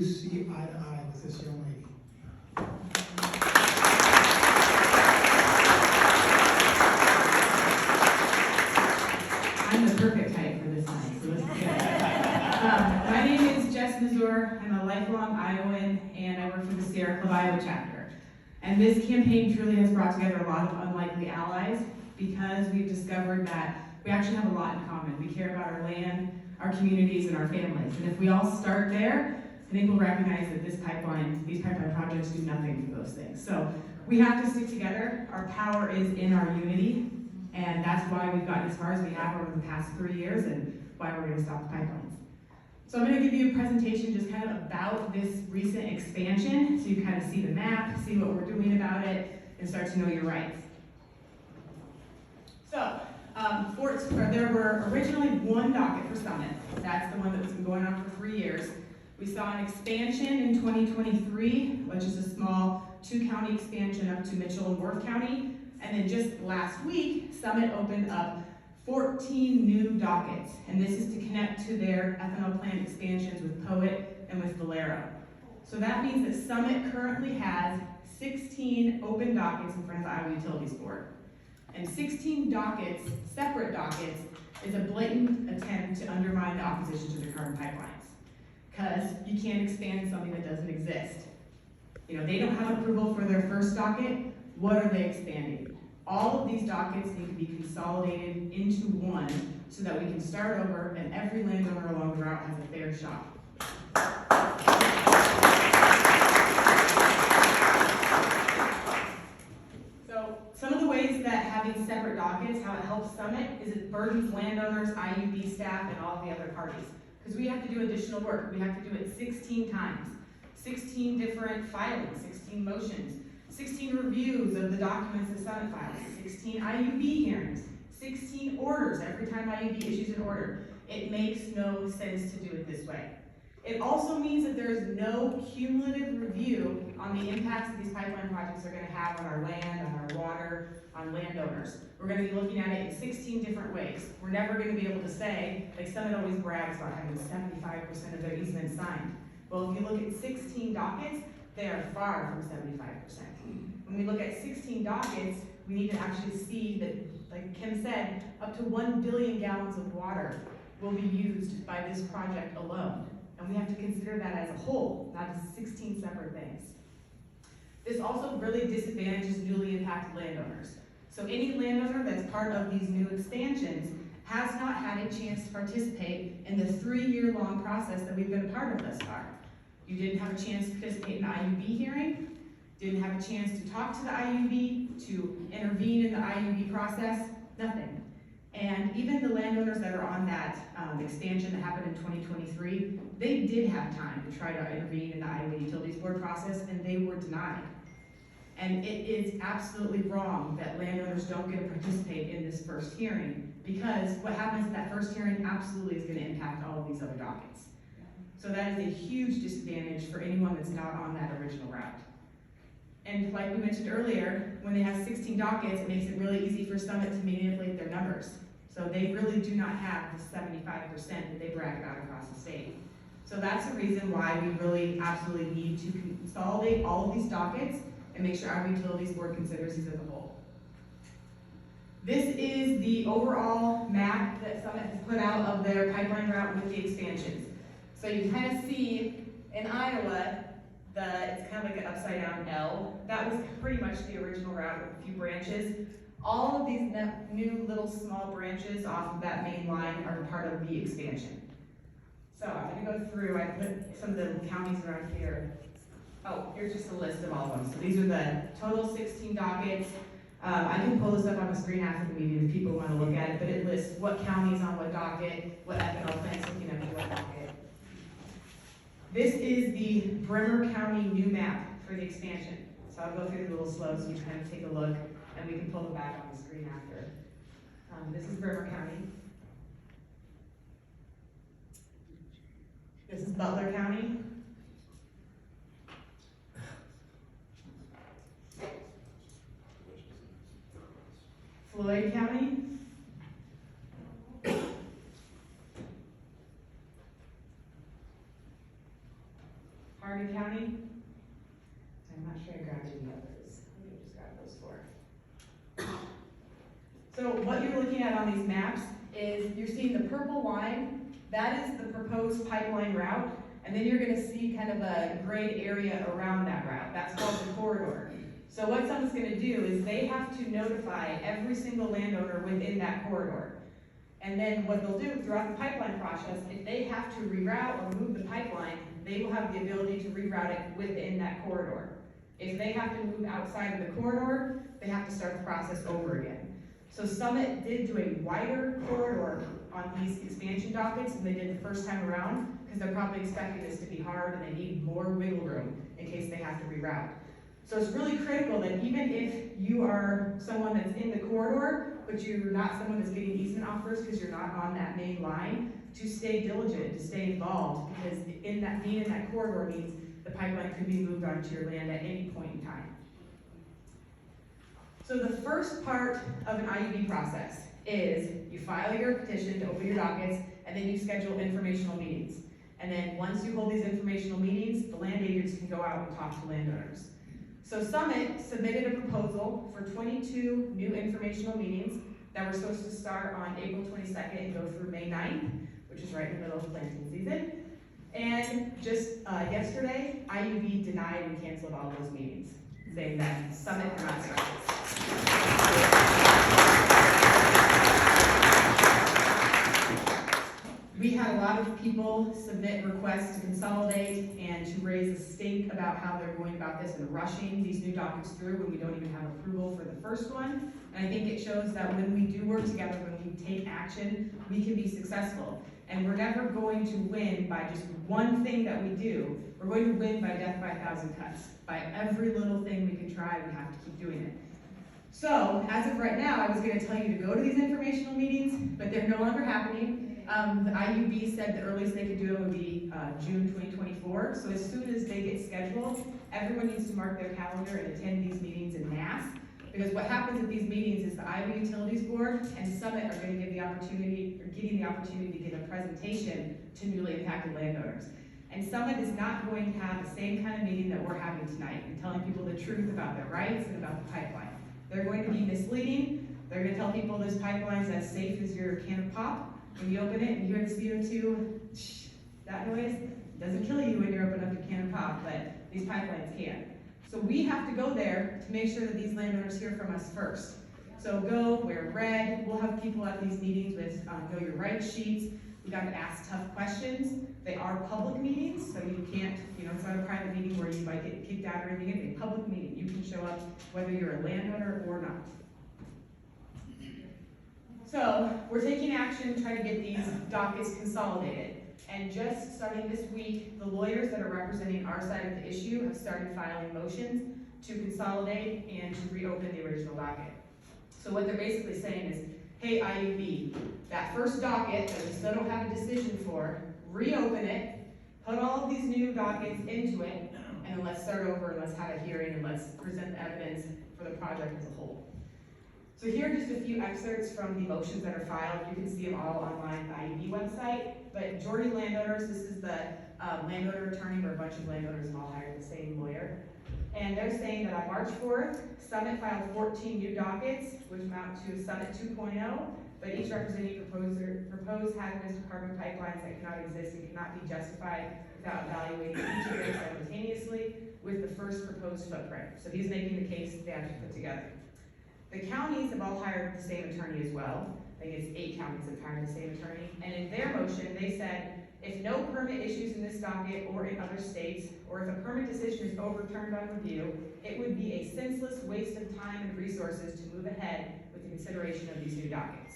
see eye to eye with this young lady? I'm the perfect type for this night, so this is good. My name is Jess Mazour. I'm a lifelong Iowan, and I work for the Sierra Club Iowa chapter. And this campaign truly has brought together a lot of unlikely allies because we've discovered that we actually have a lot in common. We care about our land, our communities, and our families. And if we all start there, I think we'll recognize that these pipeline projects do nothing for those things. So we have to stick together. Our power is in our unity. And that's why we've gotten as far as we have over the past 3 years and why we're going to stop the pipelines. So I'm going to give you a presentation just kind of about this recent expansion so you kind of see the map, see what we're doing about it, and start to know your rights. So, there were originally one docket for Summit. That's the one that's been going on for 3 years. We saw an expansion in 2023, which is a small 2-county expansion up to Mitchell and Worth County. And then just last week, Summit opened up 14 new dockets, and this is to connect to their ethanol plant expansions with Poet and with Valero. So that means that Summit currently has 16 open dockets in front of the Iowa Utilities Board. And 16 dockets, separate dockets, is a blatant attempt to undermine the opposition to the carbon pipelines. Because you can't expand something that doesn't exist. You know, they don't have approval for their first docket. What are they expanding? All of these dockets need to be consolidated into one so that we can start over and every landowner along the route has a fair shot. So some of the ways that having separate dockets, how it helps Summit, is it burdens landowners, IUB staff, and all the other parties. Because we have to do additional work. We have to do it 16 times. 16 different filings, 16 motions. 16 reviews of the documents that Summit files, 16 IUB hearings, 16 orders every time IUB issues an order. It makes no sense to do it this way. It also means that there is no cumulative review on the impacts that these pipeline projects are going to have on our land, on our water, on landowners. We're going to be looking at it in 16 different ways. We're never going to be able to say, like Summit always brags about having 75% of their easements signed. Well, if you look at 16 dockets, they are far from 75%. When we look at 16 dockets, we need to actually see that, like Kim said, up to 1 billion gallons of water will be used by this project alone. And we have to consider that as a whole, not as 16 separate things. This also really disadvantages newly impacted landowners. So any landowner that's part of these new expansions has not had a chance to participate in the 3-year-long process that we've been a part of thus far. You didn't have a chance to participate in the IUB hearing, didn't have a chance to talk to the IUB, to intervene in the IUB process, nothing. And even the landowners that are on that expansion that happened in 2023, they did have time to try to intervene in the Iowa Utilities Board process, and they were denied. And it is absolutely wrong that landowners don't get to participate in this first hearing, because what happens at that first hearing absolutely is going to impact all of these other dockets. So that is a huge disadvantage for anyone that's not on that original route. And like we mentioned earlier, when they have 16 dockets, it makes it really easy for Summit to manipulate their numbers. So they really do not have the 75% that they brag about across the state. So that's the reason why we really absolutely need to consolidate all of these dockets and make sure our Utilities Board considers these as a whole. This is the overall map that Summit has put out of their pipeline route with the expansions. So you can kind of see in Iowa, it's kind of like an upside down L. That was pretty much the original route with a few branches. All of these new little small branches off of that main line are part of the expansion. So I'm going to go through, I put some of the counties around here. Oh, here's just a list of all of them. So these are the total 16 dockets. I can pull this up on the screen after the meeting if people want to look at it, but it lists what counties on what docket, what ethanol plants looking at what docket. This is the Bremer County new map for the expansion. So I'll go through it a little slow so you kind of take a look, and we can pull them back on the screen after. This is Bremer County. This is Butler County. Floyd County. Hardin County. I'm not sure I grabbed any others. Let me just grab those four. So what you're looking at on these maps is you're seeing the purple line. That is the proposed pipeline route. And then you're gonna see kind of a gray area around that route. That's called the corridor. So what someone's gonna do is they have to notify every single landowner within that corridor. And then what they'll do throughout the pipeline process, if they have to reroute or move the pipeline, they will have the ability to reroute it within that corridor. If they have to move outside of the corridor, they have to start the process over again. So Summit did do a wider corridor on these expansion dockets than they did the first time around, because they're probably expecting this to be hard and they need more wiggle room in case they have to reroute. So it's really critical that even if you are someone that's in the corridor, but you're not someone that's getting easement offers because you're not on that main line, to stay diligent, to stay involved, because being in that corridor means the pipeline could be moved onto your land at any point in time. So the first part of an IUB process is you file your petition to open your dockets, and then you schedule informational meetings. And then once you hold these informational meetings, the land agents can go out and talk to landowners. So Summit submitted a proposal for 22 new informational meetings that were supposed to start on April 22nd and go through May 9th, which is right in the middle of planting season. And just yesterday, IUB denied and canceled all those meetings, saying that Summit did not start this. We had a lot of people submit requests to consolidate and to raise a stink about how they're going about this and rushing these new dockets through when we don't even have approval for the first one. And I think it shows that when we do work together, when we take action, we can be successful. And we're never going to win by just one thing that we do. We're going to win by death by a thousand cuts. By every little thing we can try, we have to keep doing it. So, as of right now, I was going to tell you to go to these informational meetings, but they're no longer happening. The IUB said the earliest they could do it would be June 2024. So as soon as they get scheduled, everyone needs to mark their calendar and attend these meetings en masse. Because what happens at these meetings is the Iowa Utilities Board and Summit are going to give the opportunity, or getting the opportunity to give a presentation to newly impacted landowners. And Summit is not going to have the same kind of meeting that we're having tonight and telling people the truth about their rights and about the pipeline. They're going to be misleading. They're going to tell people this pipeline's as safe as your can of pop. When you open it and you hear the CO2, that noise doesn't kill you when you open up your can of pop, but these pipelines can. So we have to go there to make sure that these landowners hear from us first. So go, wear red. We'll have people at these meetings with know your rights sheets. We got to ask tough questions. They are public meetings, so you can't, it's not a private meeting where you might get kicked out or anything. It's a public meeting. You can show up whether you're a landowner or not. So we're taking action to try to get these dockets consolidated. And just starting this week, the lawyers that are representing our side of the issue have started filing motions to consolidate and to reopen the original docket. So what they're basically saying is, hey IUB, that first docket that we still don't have a decision for, reopen it, put all of these new dockets into it, and then let's start over and let's have a hearing and let's present the evidence for the project as a whole. So here are just a few excerpts from the motions that are filed. You can see them all online on the IUB website. But majority landowners, this is the landowner attorney, or a bunch of landowners have all hired the same lawyer. And they're saying that on March 4th, Summit filed 14 new dockets, which amount to Summit 2.0, but each representing proposed hazardous carbon pipelines that cannot exist and cannot be justified without evaluating each of them simultaneously with the first proposed footprint. So he's making the case they have to put together. The counties have all hired the same attorney as well. I think it's 8 counties that have hired the same attorney. And in their motion, they said, if no permit issues in this docket or in other states, or if a permit decision is overturned on review, it would be a senseless waste of time and resources to move ahead with the consideration of these new dockets.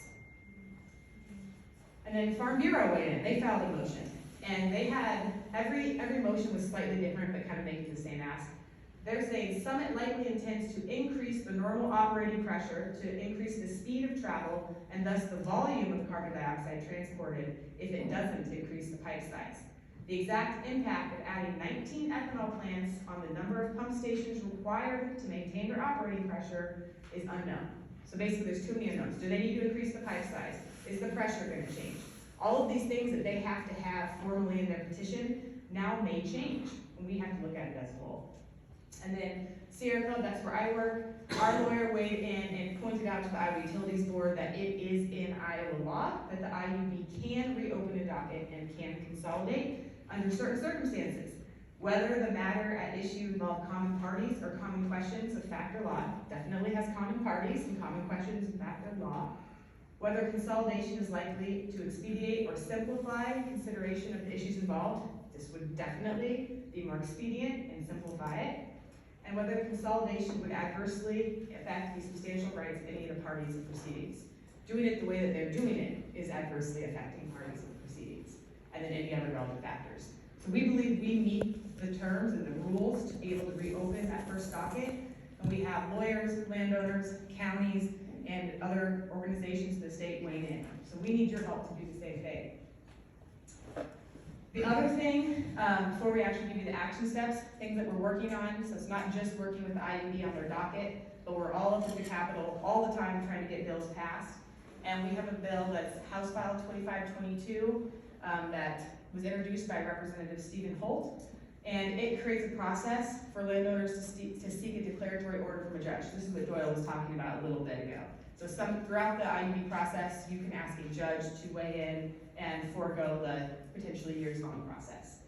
And then Farm Bureau weighed in. They filed a motion. And they had, every motion was slightly different, but kind of making the same ask. They're saying Summit likely intends to increase the normal operating pressure to increase the speed of travel and thus the volume of carbon dioxide transported if it doesn't increase the pipe size. The exact impact of adding 19 ethanol plants on the number of pump stations required to maintain their operating pressure is unknown. So basically there's too many unknowns. Do they need to increase the pipe size? Is the pressure going to change? All of these things that they have to have formally in their petition now may change and we have to look at it as a whole. And then Sierra Club, that's where I work, our lawyer weighed in and pointed out to the Iowa Utilities Board that it is in Iowa law that the IUB can reopen a docket and can consolidate under certain circumstances. Whether the matter at issue involved common parties or common questions of fact or law, definitely has common parties and common questions of fact or law. Whether consolidation is likely to expedite or simplify consideration of the issues involved, this would definitely be more expedient and simplify it. And whether the consolidation would adversely affect the substantial rights of any of the parties and proceedings. Doing it the way that they're doing it is adversely affecting parties and proceedings, and then any other relevant factors. So we believe we meet the terms and the rules to be able to reopen that first docket, and we have lawyers, landowners, counties, and other organizations in the state weighing in. So we need your help to do the same thing. The other thing, before we actually give you the action steps, things that we're working on, so it's not just working with the IUB on their docket, but we're all up at the Capitol all the time trying to get bills passed. And we have a bill that's House File 2522 that was introduced by Representative Stephen Holt. And it creates a process for landowners to seek a declaratory order from a judge. This is what Doyle was talking about a little bit ago. So throughout the IUB process, you can ask a judge to weigh in and forego the potentially years-long process.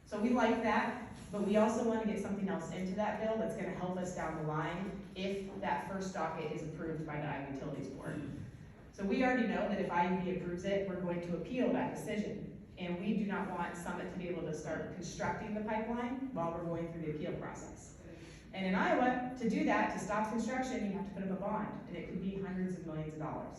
So we like that, but we also want to get something else into that bill that's going to help us down the line if that first docket is approved by the Iowa Utilities Board. So we already know that if IUB approves it, we're going to appeal that decision. And we do not want Summit to be able to start constructing the pipeline while we're going through the appeal process. And in Iowa, to do that, to stop construction, you have to put up a bond, and it could be hundreds of millions of dollars.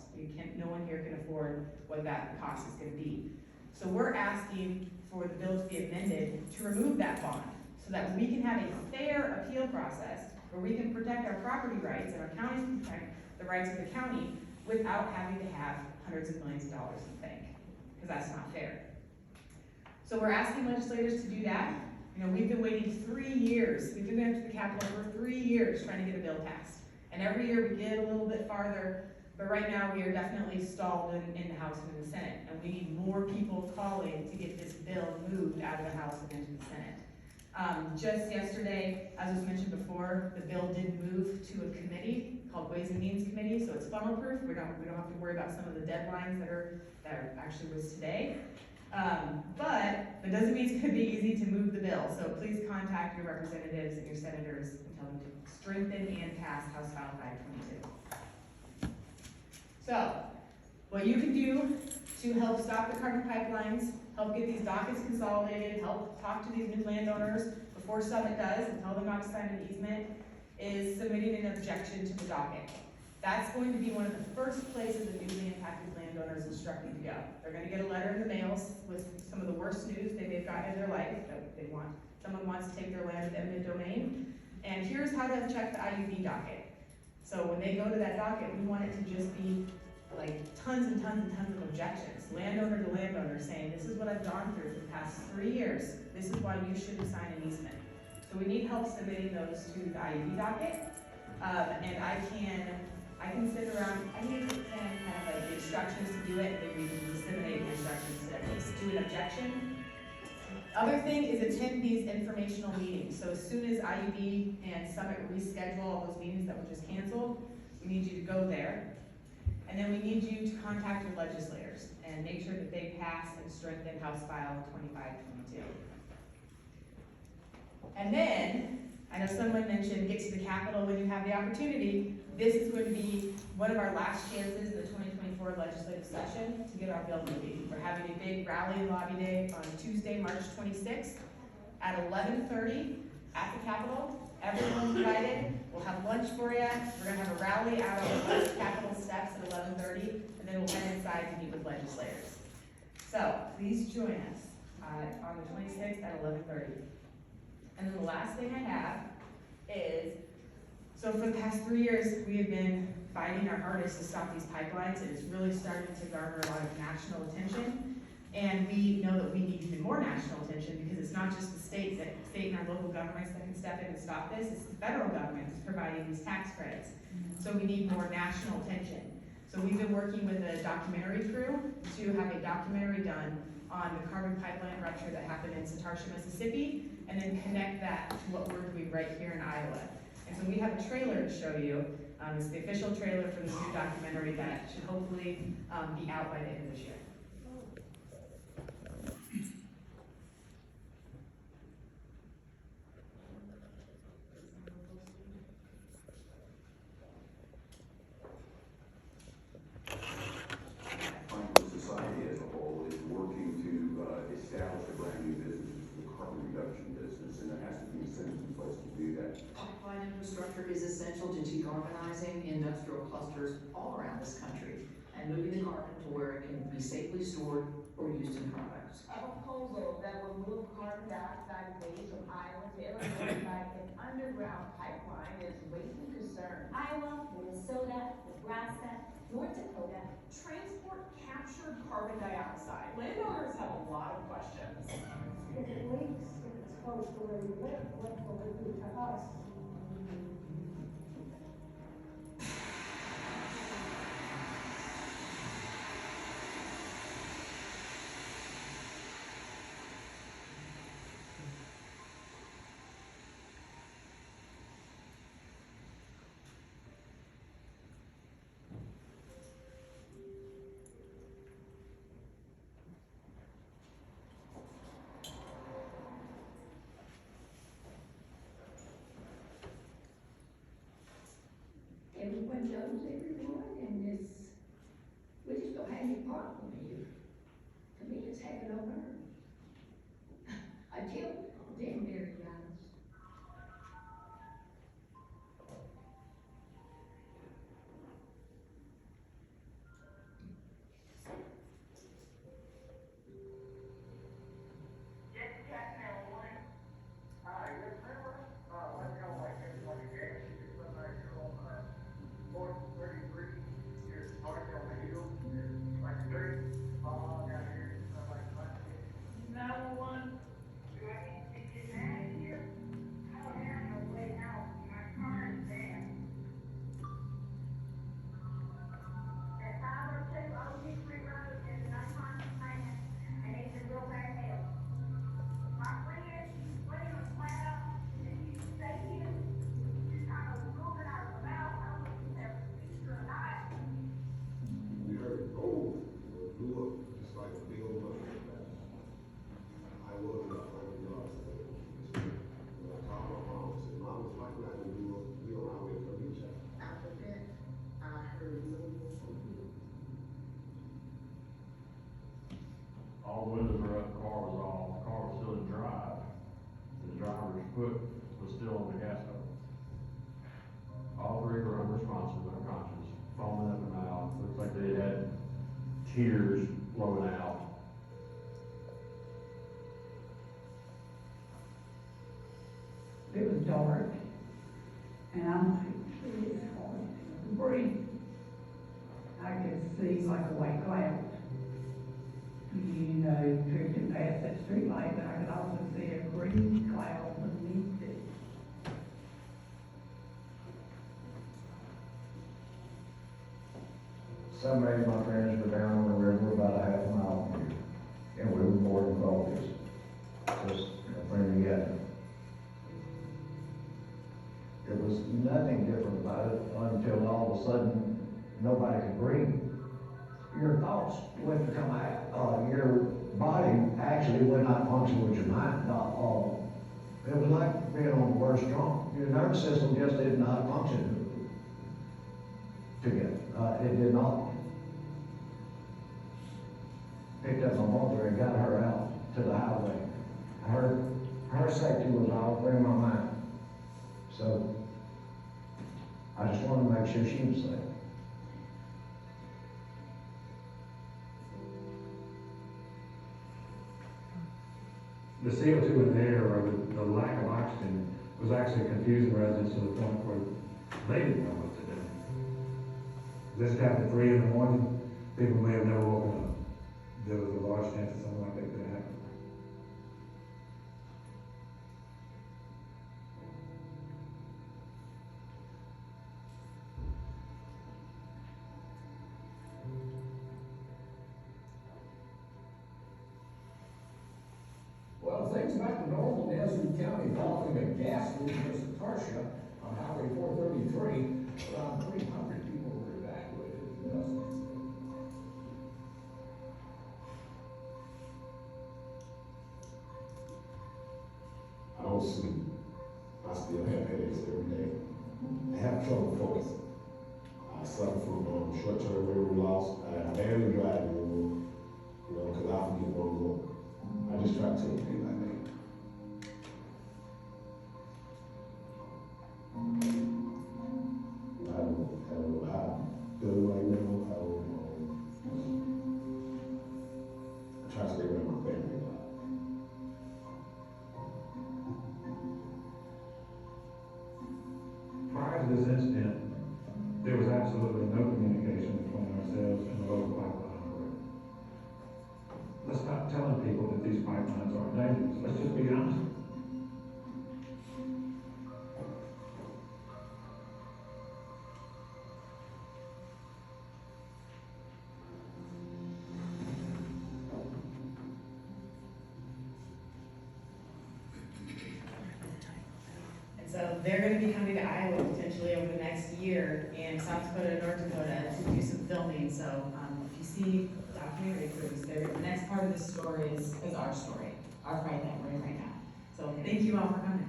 No one here can afford what that cost is going to be. So we're asking for the bill to be amended to remove that bond, so that we can have a fair appeal process where we can protect our property rights and our counties can protect the rights of the county without having to have hundreds of millions of dollars in the bank, because that's not fair. So we're asking legislators to do that. You know, we've been waiting 3 years. We've been going to the Capitol for 3 years trying to get a bill passed. And every year we get a little bit farther, but right now we are definitely stalled in the House and in the Senate. And we need more people calling to get this bill moved out of the House and into the Senate. Just yesterday, as was mentioned before, the bill did move to a committee called Ways and Means Committee, so it's funnel proof. We don't have to worry about some of the deadlines that actually was today. But that doesn't mean it's going to be easy to move the bill. So please contact your representatives and your senators and tell them to strengthen and pass House File 522. So, what you can do to help stop the carbon pipelines, help get these dockets consolidated, help talk to these new landowners before Summit does and tell them not to sign an easement, is submitting an objection to the docket. That's going to be one of the first places that newly impacted landowners instructed to go. They're going to get a letter in the mail with some of the worst news that they've gotten in their life. That someone wants to take their land with eminent domain. And here's how to check the IUB docket. So when they go to that docket, we want it to just be like tons and tons and tons of objections. Landowner to landowner saying, this is what I've gone through for the past 3 years. This is why you shouldn't sign an easement. So we need help submitting those to the IUB docket. And I can sit around, I need to kind of like the instructions to do it, and then we can disseminate the instructions to at least do an objection. Other thing is attend these informational meetings. So as soon as IUB and Summit reschedule all those meetings that were just canceled, we need you to go there. And then we need you to contact your legislators and make sure that they pass and strengthen House File 2522. And then, I know someone mentioned get to the Capitol when you have the opportunity. This is going to be one of our last chances in the 2024 legislative session to get our bill moving. We're having a big rally and lobby day on Tuesday, March 26th at 11:30 at the Capitol. Everyone's invited. We'll have lunch for you. We're going to have a rally out on the Capitol steps at 11:30, and then we'll head inside to meet with legislators. So please join us on the 26th at 11:30. And then the last thing I have is, so for the past 3 years, we have been fighting our hardest to stop these pipelines, and it's really starting to garner a lot of national attention. And we know that we need even more national attention because it's not just the state and our local governments that can step in and stop this, it's the federal government that's providing these tax credits. So we need more national attention. So we've been working with a documentary crew to have a documentary done on the carbon pipeline rupture that happened in Satartia, Mississippi, and then connect that to what we're doing right here in Iowa. And so we have a trailer to show you. It's the official trailer for this new documentary that should hopefully be out by the end of this year. Society as a whole is working to establish a brand new business, the carbon reduction business, and there has to be incentives in place to do that. Pipeline infrastructure is essential to decarbonizing industrial clusters all around this country and moving the carbon to where it can be safely stored or used in products. A proposal that will move carbon dioxide waste from Iowa to Illinois by an underground pipeline is raising concern. Iowa, Minnesota, Nebraska, North Dakota transport captured carbon dioxide. Landowners have a lot of questions. If it leaks, if it's close to where you live, what will it do to us? Everyone knows everyone, and we just don't have any problem here. To me, it's heaven on earth. Until Danbury dies. Jess Mazour. You remember, what you know, like everybody gave you somebody on 433, you're parked on the hill, like a tree, fall down here, somebody punch it. 911. Do I need to get mad here? I don't have no way out, my car is bad. At 502 Old Hickory Road, there's an unconscious man, and he's in real bad health. My friend, put him a flat out, and you say him, you kind of moving out of the mouth, I don't know if you have a picture or not. We heard gold blew up just like a big old money. I was not like the yard. When I called my mom, I said, Mom, it's like that when we on our way from each other. After that, I heard no more from him. All the windows were up, the car was off, the car was still in drive. The driver's foot was still on the gas pedal. All three were unresponsive, unconscious, foaming up and out. Looks like they had tears flowing out. It was dark, and I'm like, it's hard to breathe. I could see like a white cloud, drifting past that street light, but I could also see a green cloud beneath it. Some of my friends were down on the river about a half a mile from here, and we were boarding boats, just a friend together. There was nothing different about it until all of a sudden, nobody could breathe. Your thoughts went to come out, your body actually would not function with your mind. It was like being on the worst drunk. Your nervous system just did not function together. It did not. Picked up my mother and got her out to the highway. Her safety was all in my mind. So I just wanted to make sure she was safe. The CO2 in the air, or the lack of oxygen, was actually confusing residents to the point where they didn't know what to do. This happened at 3 in the morning, people may have never woken up. There was a large chance that something like that could happen. Well, things back to normal in Yazoo County following a ghastly Tarsha on Highway 433. Around 300 people were evacuated. I don't sleep. I still have headaches every day. I have trouble focusing. I suffer from short-term memory loss. I barely drive anymore, you know, because I forget where I'm going. I just try to take it day by day. I don't know how I'm feeling right now. I try to stay around my family a lot. Prior to this incident, there was absolutely no communication between ourselves and the local pipeline operator. Let's stop telling people that these pipelines are dangerous. Let's just be honest. And so they're gonna be coming to Iowa potentially over the next year, and South Dakota and North Dakota to do some filming, so, if you see documentary crews, the next part of the story is our story, our fight that we're in right now. So thank you all for coming.